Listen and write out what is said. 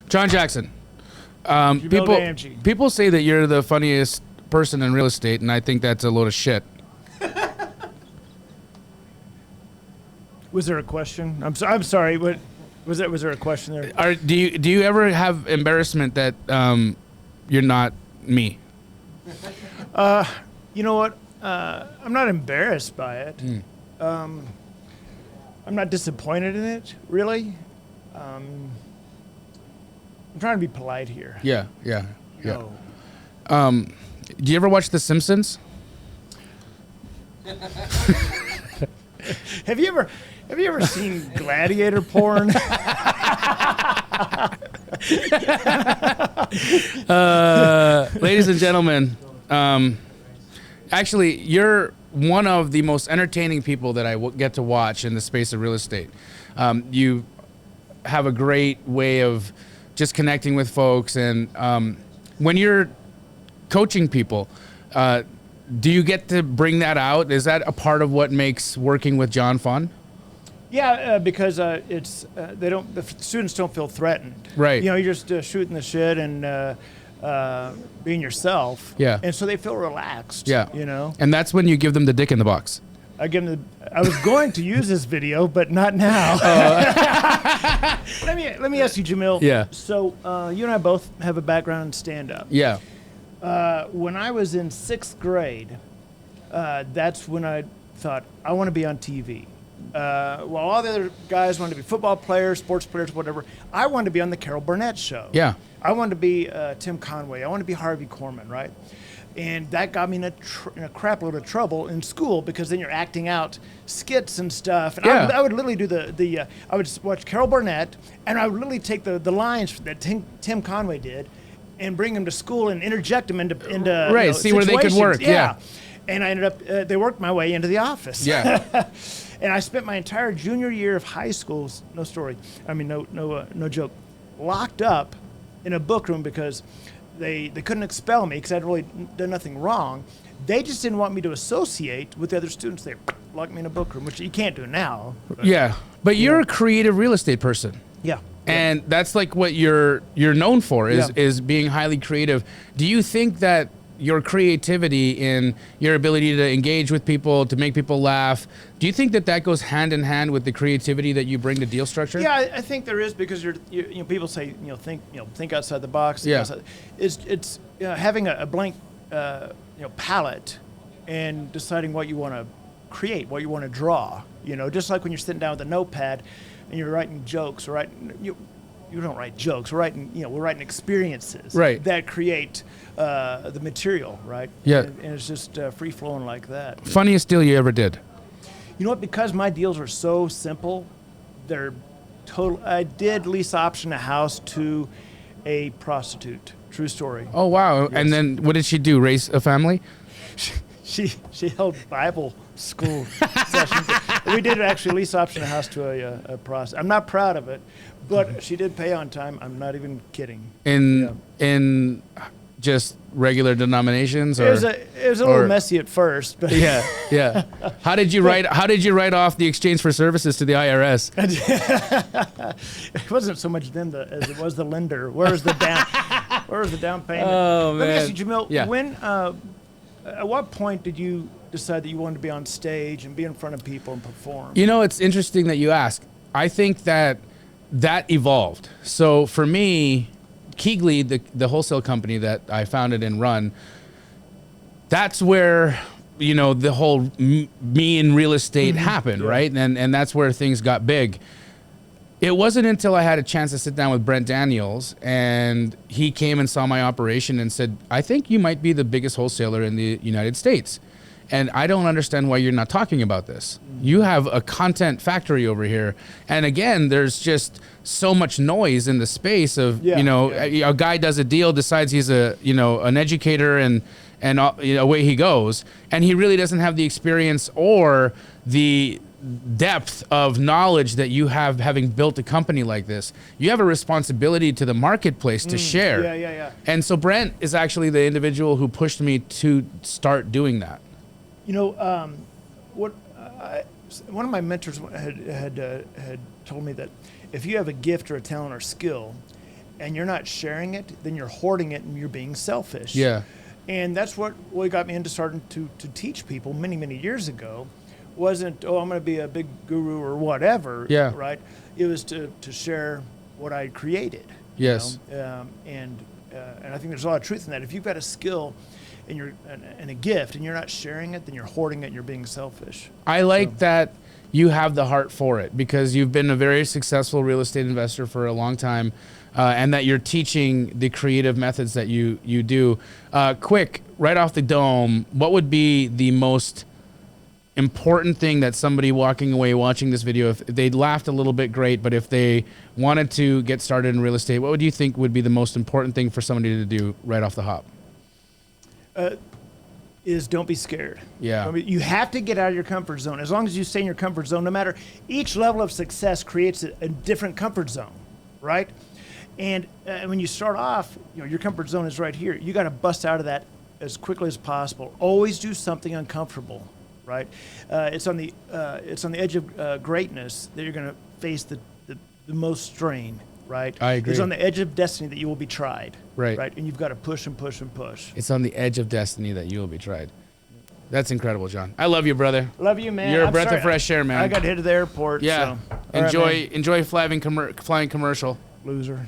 John Jackson. Jamil People say that you're the funniest person in real estate, and I think that's a load of shit. Was there a question? I'm sorry. What was that? Was there a question there? Do you ever have embarrassment that you're not me? You know what? I'm not embarrassed by it. I'm not disappointed in it, really. I'm trying to be polite here. Yeah. No. Do you ever watch The Simpsons? Have you ever seen gladiator porn? Ladies and gentlemen, actually, you're one of the most entertaining people that I get to watch in the space of real estate. You have a great way of just connecting with folks, and when you're coaching people, do you get to bring that out? Is that a part of what makes working with John fun? Yeah, because it's the students don't feel threatened. Right. You know, you're just shooting the shit and being yourself. Yeah. And so they feel relaxed. Yeah. You know. And that's when you give them the dick in the box. I was going to use this video, but not now. Let me ask you, Jamil. Yeah. So you and I both have a background in stand-up. Yeah. When I was in 6th grade, that's when I thought, I want to be on TV. While all the other guys wanted to be football players, sports players, whatever, I wanted to be on the Carol Burnett show. Yeah. I wanted to be Tim Conway. I wanted to be Harvey Korman, right? And that got me in a crap load of trouble in school, because then you're acting out skits and stuff. And Yeah. I would literally do I would watch Carol Burnett, and I would literally take the lines that Tim Conway did and bring them to school and interject them into Right, see where they could work. Yeah. And I ended up, they worked my way into the office. Yeah. And I spent my entire junior year of high school, no story, I mean, no joke, locked up in a book room because they couldn't expel me because I'd really done nothing wrong. They just didn't want me to associate with the other students. They locked me in a book room, which you can't do now. Yeah. But you're a creative real estate person. Yeah. And that's like what you're known for is Yeah. is being highly creative. Do you think that your creativity in your ability to engage with people, to make people laugh, do you think that that goes hand in hand with the creativity that you bring to deal structure? Yeah, I think there is, because you know, people say, think outside the box. Yeah. It's having a blank palette and deciding what you want to create, what you want to draw. You know, just like when you're sitting down with a notepad and you're writing jokes, or you don't write jokes. We're writing experiences, Right. that create the material, right? Yeah. And it's just free flowing like that. Funniest deal you ever did? You know what? Because my deals are so simple, they're total. I did lease option a house to a prostitute. True story. Oh wow! Yes. And then what did she do? Raise a family? She held Bible school sessions. We did actually lease option a house to a prostitute. I'm not proud of it, but she did pay on time. I'm not even kidding. In just regular denominations, or It was a little messy at first, but yeah. How did you write off the exchange for services to the IRS? It wasn't so much them as it was the lender. Where was the down payment? Oh, Let me man. ask you, Jamil. Yeah. When at what point did you decide that you wanted to be on stage and be in front of people and perform? You know, it's interesting that you ask. I think that evolved. So for me, Keegley, the wholesale company that I founded and run, that's where, the whole me in real estate happened, Yeah. right? And that's where things got big. It wasn't until I had a chance to sit down with Brent Daniels, and he came and saw my operation and said, I think you might be the biggest wholesaler in the United States. And I don't understand why you're not talking about this. You have a content factory over here. And again, there's just so much noise in the space of, a guy does a deal, decides he's an educator, and away he goes. And he really doesn't have the experience or the depth of knowledge that you have, having built a company like this. You have a responsibility to the marketplace to share. Yeah. And so Brent is actually the individual who pushed me to start doing that. One of my mentors had told me that if you have a gift or a talent or skill, and you're not sharing it, then you're hoarding it and you're being selfish. Yeah. And that's what really got me into starting to teach people many, many years ago. Wasn't, oh, I'm going to be a big guru or whatever, Yeah. right? It was to share what I created. Yes. And I think there's a lot of truth in that. If you've got a skill and a gift and you're not sharing it, then you're hoarding it and you're being selfish. I like that you have the heart for it, because you've been a very successful real estate investor for a long time, and that you're teaching the creative methods that you do. Quick, right off the dome, what would be the most important thing that somebody walking away watching this video, if they laughed a little bit, great, but if they wanted to get started in real estate, what would you think would be the most important thing for somebody to do right off the hop? Is don't be scared. Yeah. I mean, you have to get out of your comfort zone. As long as you stay in your comfort zone, no matter, each level of success creates a different comfort zone, right? And when you start off, your comfort zone is right here. You got to bust out of that as quickly as possible. Always do something uncomfortable, right? It's on the edge of greatness that you're going to face the most strain, right? I agree. It's on the edge of destiny that you will be tried, Right. right? And you've got to push and push and push. It's on the edge of destiny that you will be tried. That's incredible, John. I love you, brother. Love you, man. You're a I'm breath sorry, of fresh air, man. I got hit at the airport. Yeah. So. All right, man. Enjoy flying commercial. Loser.